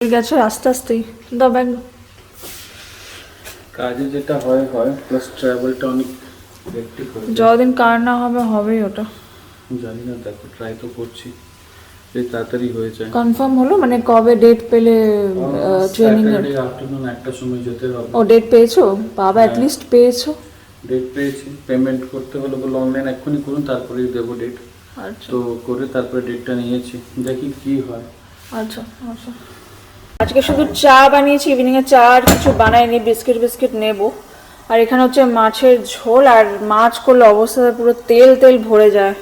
গেছে আস্তে আস্তেই দাও ব্যাগ। কাজে যেটা হয় হয় প্লাস ট্রাভেলটা অনেক হেক্টিক হয়ে যায়। যতদিন কার না হবে হবেই ওটা। জানি না, দেখো ট্রাই তো করছি যে তাড়াতাড়ি হয়ে যায়। কনফার্ম হলো মানে কবে ডেট পেলে ট্রেনিং এর? স্যাটারডে আফটারনুন একটা সময় যেতে হবে। ও ডেট পেয়েছো? বাবা অ্যাট লিস্ট পেয়েছো। ডেট পেয়েছি, পেমেন্ট করতে হলে বলে অনলাইন এক্ষুনি করুন তারপরেই দেবো ডেট। আচ্ছা তো করে তারপরে ডেটটা নিয়েছি, দেখি কি হয়। আচ্ছা আচ্ছা। আজকে শুধু চা বানিয়েছি, ইভিনিং এ চা আর কিছু বানাইনি, বিস্কিট নেব। আর এখানে হচ্ছে মাছের ঝোল, আর মাছ করলে অবস্থা পুরো তেল তেল ভরে যায়।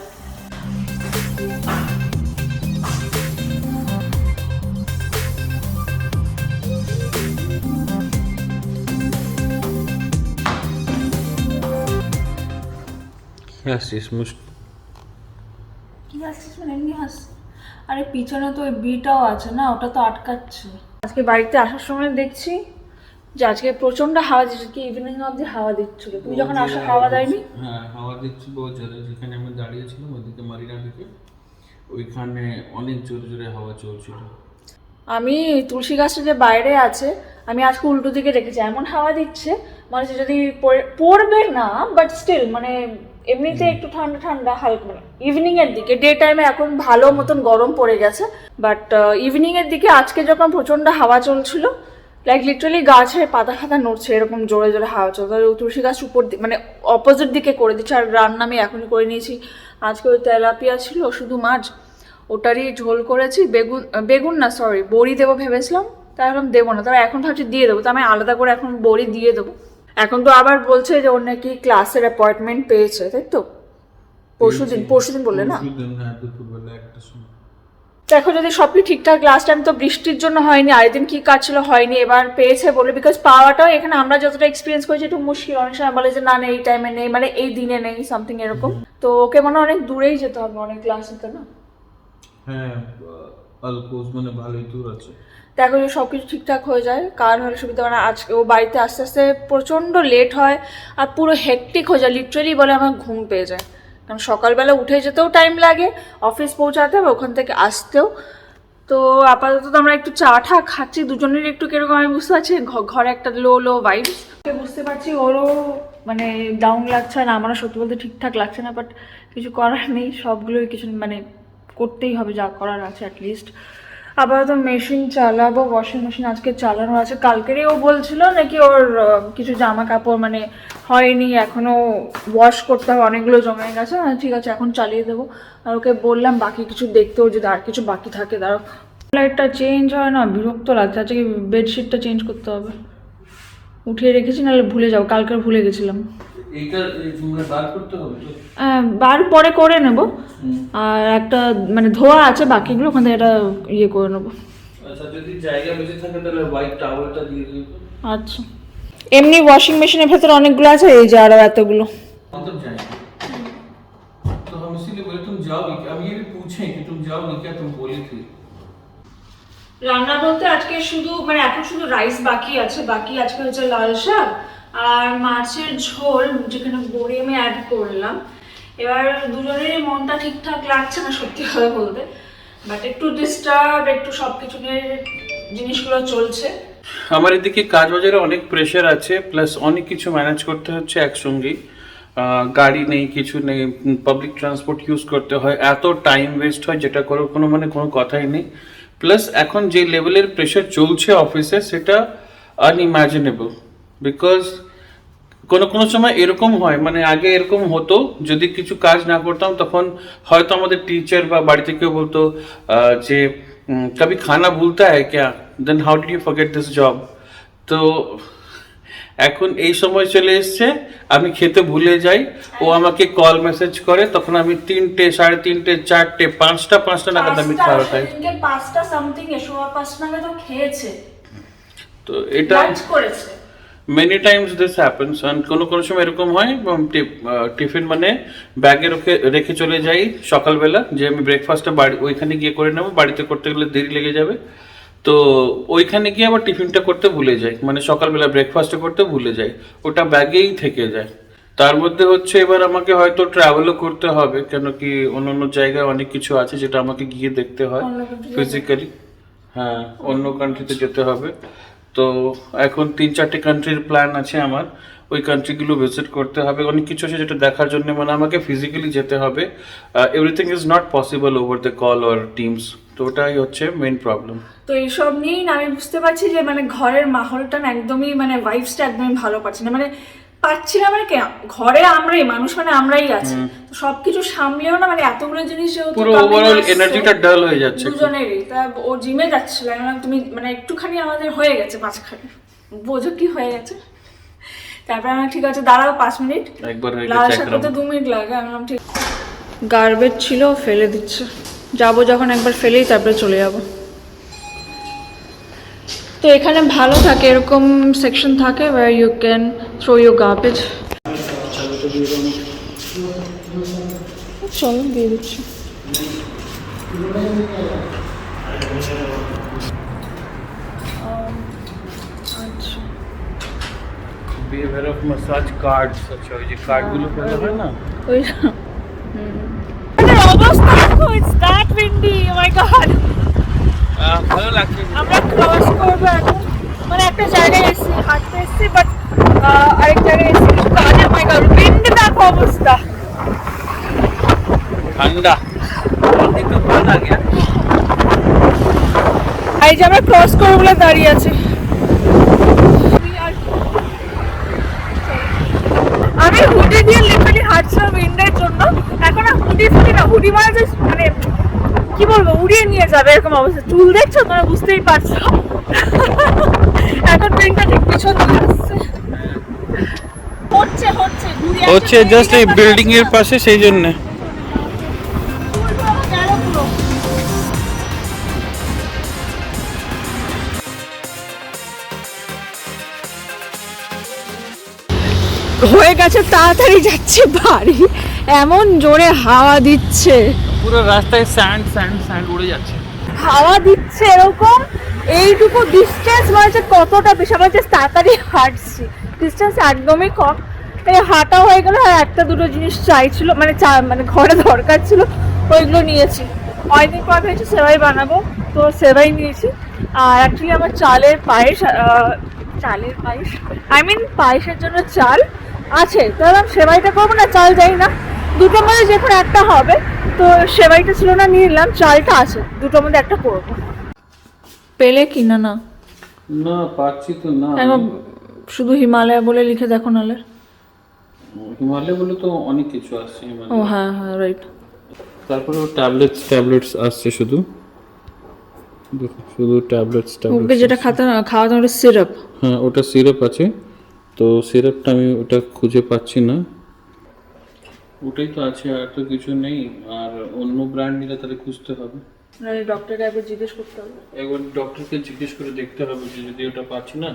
কি আসছিস কি আসছিস মানে এমনি হাস? আরে পিছনে তো ওই বিটাও আছে না, ওটা তো আটকাচ্ছে। আজকে বাড়িতে আসার সময় দেখছি যে আজকে প্রচন্ড হাওয়া দিচ্ছে, কি ইভিনিং অবধি হাওয়া দিচ্ছিল। তুমি যখন আসো হাওয়া দেয়নি? হ্যাঁ হাওয়া দিচ্ছিল বহু জোরে, যেখানে আমি দাঁড়িয়েছিলাম ওইদিকে মারিনা দিকে, ওইখানে অনেক জোরে জোরে হাওয়া চলছিল। আমি তুলসী গাছটা যে বাইরে আছে, আমি আজকে উল্টো দিকে রেখেছি, এমন হাওয়া দিচ্ছে মানে হচ্ছে যদি পড়বে না, বাট স্টিল মানে এমনিতে একটু ঠান্ডা ঠান্ডা হালকা। মানে ইভিনিং এর দিকে, ডে টাইমে এখন ভালো মতন গরম পড়ে গেছে, বাট ইভিনিং এর দিকে আজকে যখন প্রচন্ড হাওয়া চলছিল, লাইক লিটারালি গাছের পাতা ফাতা নড়ছে, এরকম জোরে জোরে হাওয়া চলছে। আর তুলসী গাছ উপর মানে অপোজিট দিকে করে দিচ্ছে। আর রান্না আমি এখনই করে নিয়েছি। আজকে ওই তেলাপিয়া ছিল শুধু মাছ, ওটারই ঝোল করেছি। বেগুন না সরি, বড়ি দেবো ভেবেছিলাম, তাই ভাবলাম দেবো না, তবে এখন ভাবছি দিয়ে দেবো। তো আমি আলাদা করে এখন বড়ি দিয়ে দেবো। এখন তো আবার বলছে যে ওর নাকি ক্লাসের অ্যাপয়েন্টমেন্ট পেয়েছে, তাই তো? পরশুদিন বললে না? দুপুরবেলা একটা সময়। দেখো যদি সবই ঠিকঠাক, লাস্ট টাইম তো বৃষ্টির জন্য হয়নি, আরেকদিন কি কাজ ছিল হয়নি, এবার পেয়েছে বলে। বিকজ পাওয়াটাও এখানে আমরা যতটা এক্সপিরিয়েন্স করেছি একটু মুশকিল। অনেক সময় বলে যে না না এই টাইমে নেই, মানে এই দিনে নেই, সামথিং এরকম। তো ওকে মানে অনেক দূরেই যেতে হবে, অনেক ক্লাস নিতে না। হ্যাঁ আলকোজ মানে ভালোই দূর আছে। দেখো যে সব কিছু ঠিকঠাক হয়ে যায়, কার হলে সুবিধা। মানে আজকে ও বাড়িতে আস্তে আস্তে প্রচণ্ড লেট হয়, আর পুরো হেকটিক হয়ে যায়। লিটারেলি বলে আমার ঘুম পেয়ে যায়, কারণ সকালবেলা উঠে যেতেও টাইম লাগে, অফিস পৌঁছাতে হবে, ওখান থেকে আসতেও। তো আপাতত তো আমরা একটু চা ঠা খাচ্ছি, দুজনের একটু কিরকম আমি বুঝতে পারছি, ঘরে একটা লো লো ভাইবস বুঝতে পারছি। ওরও মানে ডাউন লাগছে, আর আমারও সত্যি বলতে ঠিকঠাক লাগছে না, বাট কিছু করার নেই, সবগুলোই কিছু মানে করতেই হবে, যা করার আছে অ্যাটলিস্ট। আপাতত মেশিন চালাবো, ওয়াশিং মেশিন আজকে চালানো আছে। কালকেরই ও বলছিল নাকি ওর কিছু জামা কাপড় মানে হয়নি, এখনো ওয়াশ করতে হবে, অনেকগুলো জমে গেছে। ঠিক আছে এখন চালিয়ে দেবো। আর ওকে বললাম বাকি কিছু দেখতেও, যদি আর কিছু বাকি থাকে দাঁড়াও। লাইটটা চেঞ্জ হয় না, বিরক্ত লাগছে। আজকে বেডশিটটা চেঞ্জ করতে হবে, উঠিয়ে রেখেছি, নাহলে ভুলে যাবো। কালকে ভুলে গেছিলাম। এইটা বার করতে হবে তো? বার পরে করে নেব। আর একটা মানে ধোয়া আছে বাকিগুলো, ওখান থেকে এটা ইয়ে করে নেবো। আচ্ছা যদি জায়গা বেঁচে থাকে তাহলে হোয়াইট টাওয়েলটা দিয়ে দিও তো। আচ্ছা এমনি ওয়াশিং মেশিনের ভেতরে অনেকগুলো আছে, এই যে আরো এতগুলো। मतलब जाएंगे तो हम इसीलिए बोले तुम जाओगी क्या? हम ये भी पूछे कि तुम जाओगी क्या, तुम बोली थी। রান্না বলতে আজকে শুধু মানে এখন শুধু রাইস বাকি আছে, বাকি আজকে হচ্ছে লাল শাক আর মাছের ঝোল, যেখানে বড়ি আমি অ্যাড করলাম। এবার দুজনেরই মনটা ঠিকঠাক লাগছে না সত্যি কথা বলতে, বাট একটু ডিস্টার্ব, একটু সবকিছু নিয়ে জিনিসগুলো চলছে। আমার এদিকে কাজ বাজারে অনেক প্রেশার আছে, প্লাস অনেক কিছু ম্যানেজ করতে হচ্ছে একসঙ্গেই। গাড়ি নেই, কিছু নেই, পাবলিক ট্রান্সপোর্ট ইউজ করতে হয়, এত টাইম ওয়েস্ট হয় যেটা করার কোনো কথাই নেই। প্লাস এখন যে লেভেলের প্রেশার চলছে অফিসে সেটা আনইম্যাজিনেবল। বিকজ কোনো সময় এরকম হয়, মানে আগে এরকম হতো, যদি কিছু কাজ না করতাম তখন হয়তো আমাদের টিচার বা বাড়িতে কেউ বলতো যে কবি খানা ভুলতা হ্যায় ক্যা, then how did you forget this job. তো এখন এই সময় চলে এসছে, আমি খেতে ভুলে যাই, ও আমাকে কল মেসেজ করে, তখন আমি 3টে, 3:30, 4টে, 5টা নাগাদ আমি খাওয়া খাই। 5টা সামথিং এসো, 5 নাগাদ তো খেয়েছে, তো এটা লাঞ্চ করেছে। Many Times this happens. And কোনো সময় এরকম হয় টিফিন মানে ব্যাগে রেখে চলে যাই সকালবেলা, যে আমি ব্রেকফাস্টটা ওইখানে গিয়ে করে নেবো, বাড়িতে করতে গেলে দেরি লেগে যাবে। তো ওইখানে গিয়ে আবার টিফিনটা করতে ভুলে যাই, মানে সকালবেলা ব্রেকফাস্টটা করতে ভুলে যাই, ওটা ব্যাগেই থেকে যায়। তার মধ্যে হচ্ছে এবার আমাকে হয়তো ট্রাভেলও করতে হবে, কেন কি অন্য জায়গায় অনেক কিছু আছে যেটা আমাকে গিয়ে দেখতে হয় ফিজিক্যালি। হ্যাঁ অন্য কান্ট্রিতে যেতে হবে। তো এখন 3-4টে কান্ট্রির প্ল্যান আছে আমার, ওই কান্ট্রিগুলো ভিজিট করতে হবে। অনেক কিছু আছে যেটা দেখার জন্য মানে আমাকে ফিজিক্যালি যেতে হবে। Everything is not possible over the call or teams, তো ওটাই হচ্ছে মেইন প্রবলেম। তো এইসব নিয়েই না আমি বুঝতে পারছি যে মানে ঘরের মাহলটা না একদমই মানে ভাইবসটা একদমই ভালো পাচ্ছি না, মানে পাচ্ছি না মানে কি, ঘরে আমরাই মানুষ মানে আমরাই আছি, তো সবকিছু সামলেও না মানে এতগুলো জিনিস যেহেতু পুরো coming ওভারঅল আসছে, এনার্জিটা ডাল হয়ে যাচ্ছে। দুজনেরই। তা ও জিমে যাচ্ছিল, আমি বললাম তুমি মানে একটুখানি আমাদের হয়ে গেছে মাঝখানে, বোঝো কি হয়ে গেছে। তারপরে আমি ঠিক আছে দাঁড়াও 5 মিনিট, একবার হয়ে লাল গেছে শাক এক করতে 2 মিনিট লাগে। আমি বললাম ঠিক, গার্বেজ ছিল ফেলে দিচ্ছে, যাবো যখন একবার ফেলেই তারপরে চলে যাবো। তো এখানে ভালো থাকে, এরকম সেকশন থাকে where you can throw your garbage। চলো দিয়ে দিচ্ছি। আচ্ছা বিহেভিয়ার অফ ম্যাসাজ কার্ডস, আচ্ছা ওই যে কার্ডগুলো ফেলা হয় না, ওই অবস্থা দেখো, it's that windy, oh my god। ভালো লাগছে। আমরা ক্রস করবো এখন, মানে একটা জায়গায় এসেছি, হাঁটতে এসেছি, বাট আরেক জায়গায় এসেছি কিছু কাজে। oh my god, wind দেখো অবস্থা, ঠান্ডা একটু ভালো লাগে। এই যে আমরা ক্রস করবো বলে দাঁড়িয়ে আছি। আমি হুডি দিয়ে লিটারালি হাঁটছিলাম উইন্ডের জন্য, এখন আর হুডি ফুডি না, হুডি মানে যে মানে কি বলবো উড়িয়ে নিয়ে যাবে এরকম অবস্থা। চুল দেখছো তোমরা, বুঝতেই পারছো। এখন উইন্ডটা ঠিক পিছন দিয়ে আসছে, হচ্ছে হচ্ছে ঘুরে আসছে, হচ্ছে জাস্ট এই বিল্ডিং এর পাশে, সেই জন্য। হয়ে গেছে, তাড়াতাড়ি যাচ্ছে বাড়ি, এমন জোরে হাওয়া দিচ্ছে, পুরো রাস্তায় স্যান্ড স্যান্ড স্যান্ড উড়ে যাচ্ছে। হাওয়া দিচ্ছে এরকম, এইটুকু ডিস্টেন্স মানে কতটা বেশি, আমার যে তাড়াতাড়ি হাঁটছি, ডিস্টেন্স একদমই কম। এই হাঁটা হয়ে গেল, আর একটা দুটো জিনিস চাইছিল মানে মানে ঘরে দরকার ছিল, ওইগুলো নিয়েছি। অনেকদিন পর ভেবেছি সেবাই বানাবো, তো সেবাই নিয়েছি। আর অ্যাকচুয়ালি আমার চালের পায়েস আই মিন পায়েসের জন্য চাল আছে, তাহলে আমি সেবাইটা করবো না, চাল যাই না, দুটোর মধ্যে যে কোনো একটা হবে। তো সেবাইটা ছিল না, নিয়ে নিলাম, চালটা আছে, দুটোর মধ্যে একটা করবো। পেলে কিনা না না পাচ্ছি তো না, একবার শুধু হিমালয় বলে লিখে দেখো নাহলে। হিমালয় বলে তো অনেক কিছু আসছে ও হিমালয়। হ্যাঁ হ্যাঁ রাইট। তারপরে ট্যাবলেটস আসছে শুধু, দেখো শুধু ট্যাবলেটস ওকে যেটা খাওয়াতে ওটা সিরাপ। হ্যাঁ ওটা সিরাপ আছে, তো সিরাপটা আমি ওটা খুঁজে পাচ্ছি না, ওটাই তো আছে, আর তো কিছু নেই। আর অন্য ব্র্যান্ড নিলে তাহলে খুঁজতে হবে, ডক্টরকে একবার জিজ্ঞেস করতে হবে। একবার ডক্টরকে জিজ্ঞেস করে দেখতে হবে যে যদি ওটা পাচ্ছি না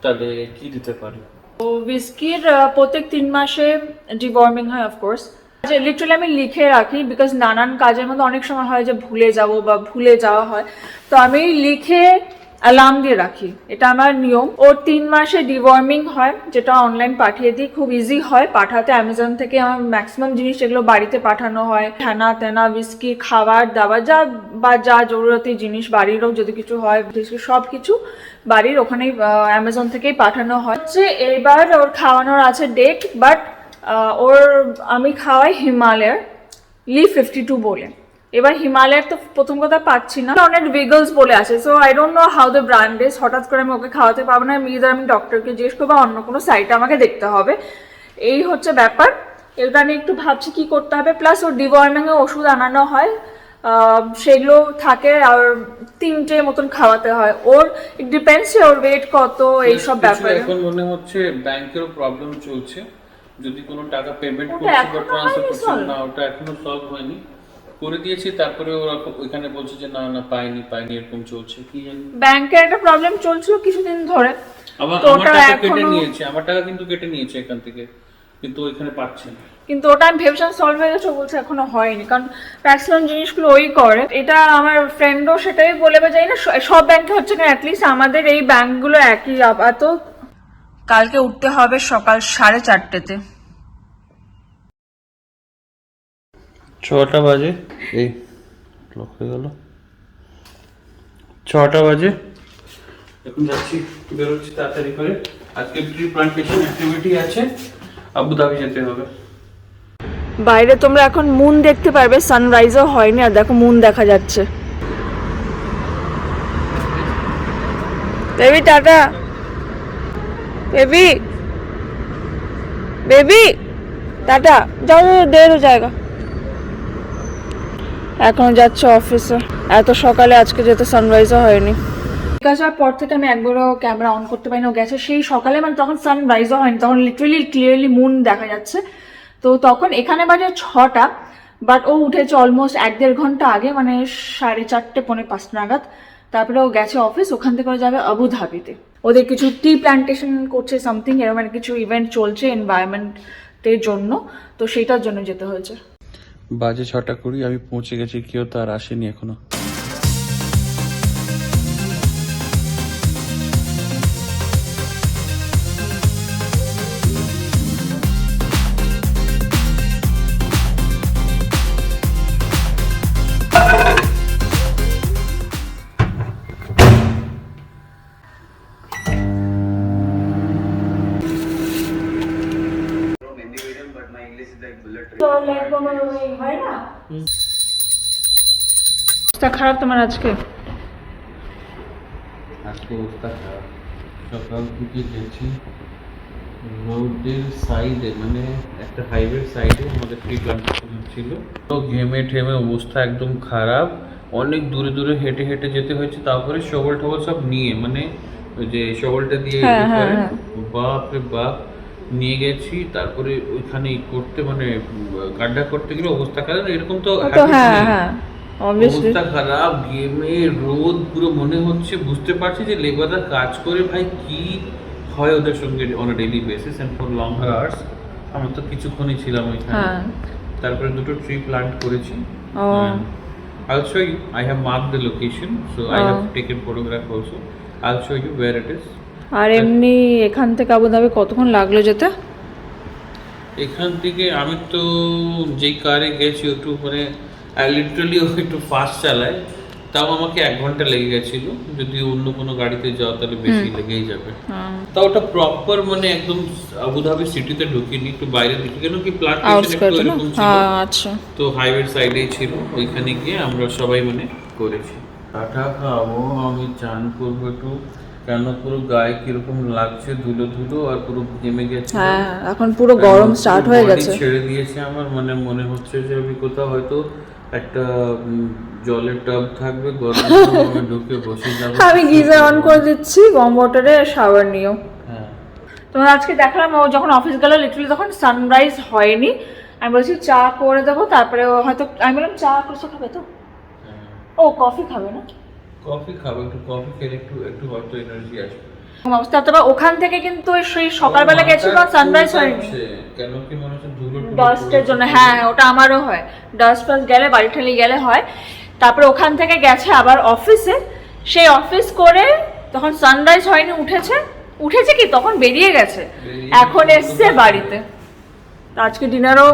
তাহলে কি দিতে পারে। তো উইস্কির প্রত্যেক 3 মাসে ডিওয়ার্মিং হয় অফকোর্স, লিটারালি আমি লিখে রাখি, বিকজ নানান কাজের মধ্যে অনেক সময় হয় যে ভুলে যাব বা ভুলে যাওয়া হয়, তো আমি লিখে অ্যালার্ম দিয়ে রাখি, এটা আমার নিয়ম। ওর 3 মাসে ডিওয়ার্মিং হয়, যেটা অনলাইন পাঠিয়ে দিই, খুব ইজি হয় পাঠাতে। অ্যামাজন থেকে আমার ম্যাক্সিমাম জিনিস যেগুলো বাড়িতে পাঠানো হয়, হ্যানা তেনা উইস্কি, খাবার দাবার যা জরুরতি জিনিস বাড়িরও যদি কিছু হয়, সব কিছু বাড়ির ওখানেই অ্যামাজন থেকেই পাঠানো হয়। হচ্ছে এবার ওর খাওয়ানোর আছে ডেট, বাট ওর আমি খাওয়াই হিমালয়ের লিভ 52 বলে। এবার হিমালয়ের তো প্রথম কথা পাচ্ছি না, অনেক ভিগলস বলে আছে, so I don't know how the brand is. হঠাৎ করে আমি ওকে খাওয়াতে পারবো না, আমি ডক্টরকে জিজ্ঞেস করবো, অন্য কোনো সাইটে আমাকে দেখতে হবে, এই হচ্ছে ব্যাপার। এটা নিয়ে একটু ভাবছি কি করতে হবে। প্লাস ওর ডিওয়ার্মিংয়ে ওষুধ আনানো হয়, সেগুলো থাকে, আর 3টে মতন খাওয়াতে হয়। ওর ডিপেন্ডস ওর ওয়েট কত, এইসব ব্যাপারে। এখন মনে হচ্ছে ব্যাংকেরও প্রবলেম চলছে, যদি কোনো টাকা পেমেন্ট ওটা করছে বা এখনো ট্রান্সফার হয়নি করছে solve? না, ওটা এখনো সলভ হয়নি। করে দিয়েছি, তারপরে ওরা ওইখানে বলছে যে না পাইনি এরকম চলছে, কি জানি। ব্যাংকের একটা প্রবলেম চলছিল কিছুদিন ধরে, আবার তো আমার ওটা টাকা কেটে এখনো, নিয়েছে, আমার টাকা কিন্তু কেটে নিয়েছে এখান থেকে, কিন্তু ওইখানে পাচ্ছে না। কিন্তু ওটা আমি ভেবেছিলাম সলভ হয়ে গেছে, বলছে এখনো হয়নি, কারণ ম্যাক্সিমাম জিনিসগুলো ওই করে। এটা আমার ফ্রেন্ডও সেটাই বলে, বা জানি না সব ব্যাংকে হচ্ছে না, অ্যাটলিস্ট আমাদের এই ব্যাংকগুলো একই। আপাতত কালকে উঠতে হবে সকাল 4:30-তে। 6টা বাজে, এই লক হয়ে গেল, 6টা বাজে, এখন যাচ্ছি, বেরোচ্ছি তাড়াতাড়ি করে। আজকে ট্রি প্লান্টেশন অ্যাক্টিভিটি আছে, আবুধাবি যেতে হবে। বাইরে তোমরা এখন মুন দেখতে পারবে, সানরাইজও হয়নি আর দেখো মুন দেখা যাচ্ছে। Baby tata, baby baby tata, যাও দেরি হয়ে যায়গা। এখন যাচ্ছে অফিসে, এত সকালে আজকে যেতে সানরাইজও হয়নি। কাজ হওয়ার পর থেকে আমি একবারও ক্যামেরা অন করতে পারিনি, ও গেছে সেই সকালে, মানে তখন সানরাইজও হয়নি, তখন লিটারেলি ক্লিয়ারলি মুন দেখা যাচ্ছে। তো তখন এখানে বাজে 6টা, বাট ও উঠেছে অলমোস্ট 1-1.5 ঘন্টা আগে, মানে 4:30 পৌনে 5 নাগাদ। তারপরে ও গেছে অফিস, ওখান থেকে যাবে আবুধাবিতে। ওদের কিছু টি প্ল্যান্টেশন করছে সামথিং এরকম, মানে কিছু ইভেন্ট চলছে এনভায়রনমেন্টের জন্য, তো সেইটার জন্য যেতে হয়েছে। বাজে 6:20, আমি পৌঁছে গেছি, কেউ তার আসেনি এখনো। খারাপ তোমার আজকে? আজকে অবস্থা খারাপ। সকাল থেকে গেছি রোডের সাইডে, মানে একটা হাইওয়ের সাইডে আমাদের ট্রি প্লান্টেশন ছিল, তো ঘেমে ঠেমে অবস্থা একদম খারাপ। অনেক দূরে দূরে হেঁটে হেঁটে যেতে হয়েছে, তারপরে শবল টবল সব নিয়ে, মানে ওই যে শবলটা দিয়ে বাপ রে বাপ নিয়ে গেছি। তারপরে ওইখানে করতে, মানে গাড্ডা করতে গেলে অবস্থা খারাপ, এরকম তো অবস্থা খারাপ, গেমে রোদ পুরো, মনে হচ্ছে বুঝতে পারছি যে লেবাররা কাজ করে ভাই কি হয় ওদের সঙ্গে on a daily basis and for long hours. আমরা তো কিছুক্ষণই ছিলাম ওইখানে। তারপরে 2টো ট্রি প্লান্ট করেছি। I'll show you. I have marked the location, so I have taken photograph also. I'll show you where it is. আর এমনি এখান থেকে আবুধাবি কতক্ষণ লাগলো যেতে? এখান থেকে আমি তো যেই কারে গেছি একটু, মানে লিটারালি একটু ফাস্ট চালায়, তাও আমাকে 1 ঘন্টা লেগে গেছিল। যদি অন্য কোনো গাড়িতে যাও তাহলে বেশি লেগেই যাবে। তাও ওটা প্রপার, মানে একদম আবুধাবি সিটিতে ঢুকিনি, একটু বাইরে দিকে, কেন কি প্ল্যাটফর্ম একটু এরকম ছিল। আচ্ছা, তো হাইওয়ে সাইডেই ছিল, ওইখানে গিয়ে আমরা সবাই মানে করেছি। কাঠা খাবো, আমি চান করবো একটু, কেন পুরো গায়ে কিরকম লাগছে, ধুলো ধুলো, আর পুরো ঘেমে গেছে। এখন পুরো গরম স্টার্ট হয়ে গেছে, ছেড়ে দিয়েছে আমার, মানে মনে হচ্ছে যে আমি কোথাও হয়তো একটা জলের টাব থাকবে, গরম আমি ঢুকে বসে যাবো। আমি গিজার অন করে দিচ্ছি, ওয়ার্ম ওয়াটারে শাওয়ার নিও। তোমার আজকে দেখলাম ও যখন অফিস গেল, লিটারালি তখন সানরাইজ হয়নি। আমি বলছি চা করে দেবো, তারপরে ও হয়তো, আমি বললাম চা করছো খাবে তো, ও কফি খাবে না, কফি খাবে, একটু কফি খেলে একটু একটু হয়তো এনার্জি আসবে। অবস্থা। তবে ওখান থেকে কিন্তু সেই সকালবেলা গেছি, কারণ সানরাইজ হয়নি, কেন কি মনে হচ্ছে ধুলো ডাস্টের জন্য। হ্যাঁ, ওটা আমারও হয়, ডাস্ট ফাস্ট গেলে, বাড়ি ঠালি গেলে হয়। তারপরে ওখান থেকে গেছে আবার অফিসে, সেই অফিস করে তখন সানরাইজ হয়নি, উঠেছে কি তখন বেরিয়ে গেছে, এখন এসছে বাড়িতে। আজকে ডিনারও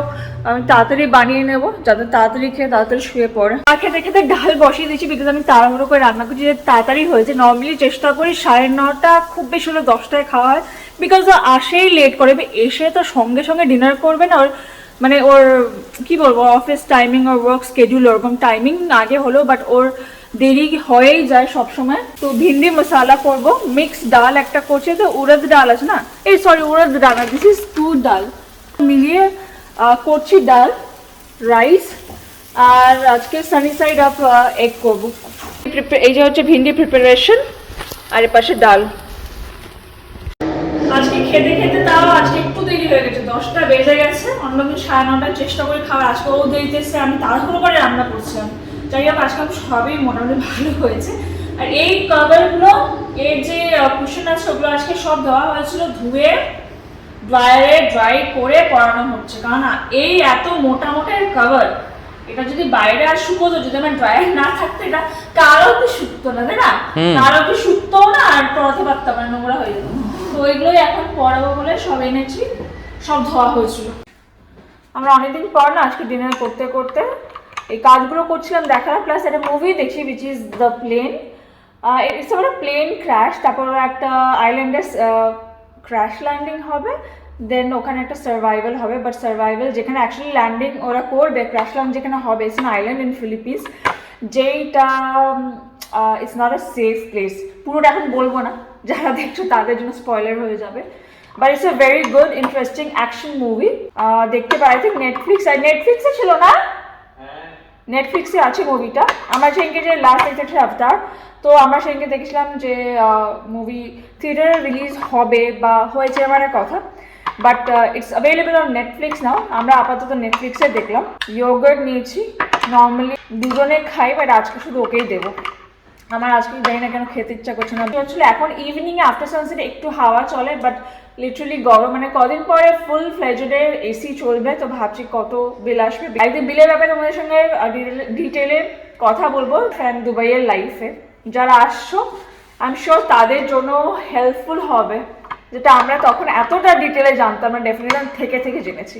আমি তাড়াতাড়ি বানিয়ে নেব, যাতে তাড়াতাড়ি খেয়ে তাড়াতাড়ি শুয়ে পড়ে। আর খেতে খেতে ডাল বসিয়ে দিয়েছি, বিকজ আমি তাড়াহুড়ো করে রান্না করছি, যে তাড়াতাড়ি হয়েছে। নর্মালি চেষ্টা করি 9:30, খুব বেশি হলো 10টায় খাওয়া হয়, বিকজ ও আসেই লেট করে, এসে তো সঙ্গে সঙ্গে ডিনার করবে না। ওর মানে ওর কি বলবো, অফিস টাইমিং, ওর ওয়ার্ক স্কেডিউল ওরকম টাইমিং আগে হলো, বাট ওর দেরি হয়েই যায় সব সময়। তো ভিন্ডি মশলা করব, মিক্স ডাল একটা করছে, তো উড়দ ডাল আছে না, এই সরি উড়দ ডাল না, দিস ইজ তুর ডাল, মিলিয়ে করছি ডাল, রাইস, আর আজকে সানি সাইড আপ এগ করবো। এই যে হচ্ছে ভিন্ডি প্রিপারেশন, আর এর পাশে ডাল। আজকে খেতে খেতে তাও আজকে একটু দেরি হয়ে গেছে, 10টা বেজে গেছে। অন্যদিন 9:30 চেষ্টা করে খাওয়ার, আজকে ও দেরিতে এসে, আমি তাড়াহুড়ো করে রান্না করছিলাম। যাই হোক আজকে সবই মোটামুটি ভালো হয়েছে। আর এই কভারগুলো, এর যে কুশন আছে ওগুলো আজকে সব দেওয়া হয়েছিল, ধুয়ে ড্রায়ারে ড্রাই করে পরানো হচ্ছে, কারণ এই এত মোটা মোটা কভার, এটা যদি বাইরে আর শুকোতো, যদি আমার ড্রায়ার না থাকতো, এটা কারো কি শুকতো না, তাই না, কারো কি শুকতো না, আর পরাতে পারতাম না, নোংরা হয়ে যেত। তো ওইগুলোই এখন পরাবো বলে সব এনেছি, সব ধোয়া হয়েছিল। আমরা অনেকদিন পর না আজকে ডিনার করতে করতে এই কাজগুলো করছিলাম দেখার, প্লাস একটা মুভি দেখি, which is the plane. It's আবার প্লেন ক্র্যাশ, তারপর একটা আইল্যান্ডে ক্র্যাশ ল্যান্ডিং হবে, দেন ওখানে একটা সার্ভাইভাল হবে, বাট সার্ভাইভাল যেখানে অ্যাকচুয়ালি ল্যান্ডিং ওরা করবে, ক্র্যাশ ল্যান্ড যেখানে হবে, it's an island in Philippines, যেইটা it's not a safe place. পুরোটা এখন বলবো না, যারা দেখছো তাদের জন্য স্পয়লার হয়ে যাবে, but it's a very good interesting action movie. দেখতে পাই, আই থিঙ্ক নেটফ্লিক্সে ছিল না, নেটফ্লিক্সে আছে মুভিটা। আমার সেদিনকে যে লাস্ট দেখেছি আফতার, তো আমরা সেদিনকে দেখেছিলাম যে মুভি থিয়েটারে রিলিজ হবে বা হয়েছে আমার কথা, but it's available on Netflix now. আমরা আপাতত নেটফ্লিক্সে দেখলাম। ইয়োগার্ট নিয়েছি, নর্মালি দুজনে খাই, বাট আজকে শুধু ওকেই দেবো। আমার আজকে জানি না কেন খেতে ইচ্ছা করছে না। অ্যাকচুয়ালি এখন ইভিনিং আফটার সানসেট একটু হাওয়া চলে, বাট লিটারালি গরম, মানে কদিন পরে ফুল ফ্লেজডে এসি চলবে, তো ভাবছি কত বিল আসবে। একদিন বিলের ব্যাপারে তোমাদের সঙ্গে ডিটেলে কথা বলবো। ফ্যান দুবাইয়ের লাইফে যারা আসছো, আই এম শিওর তাদের জন্য হেল্পফুল হবে, যেটা আমরা তখন এতটা ডিটেলে জানতাম না, ডেফিনেটলি থেকে জেনেছি।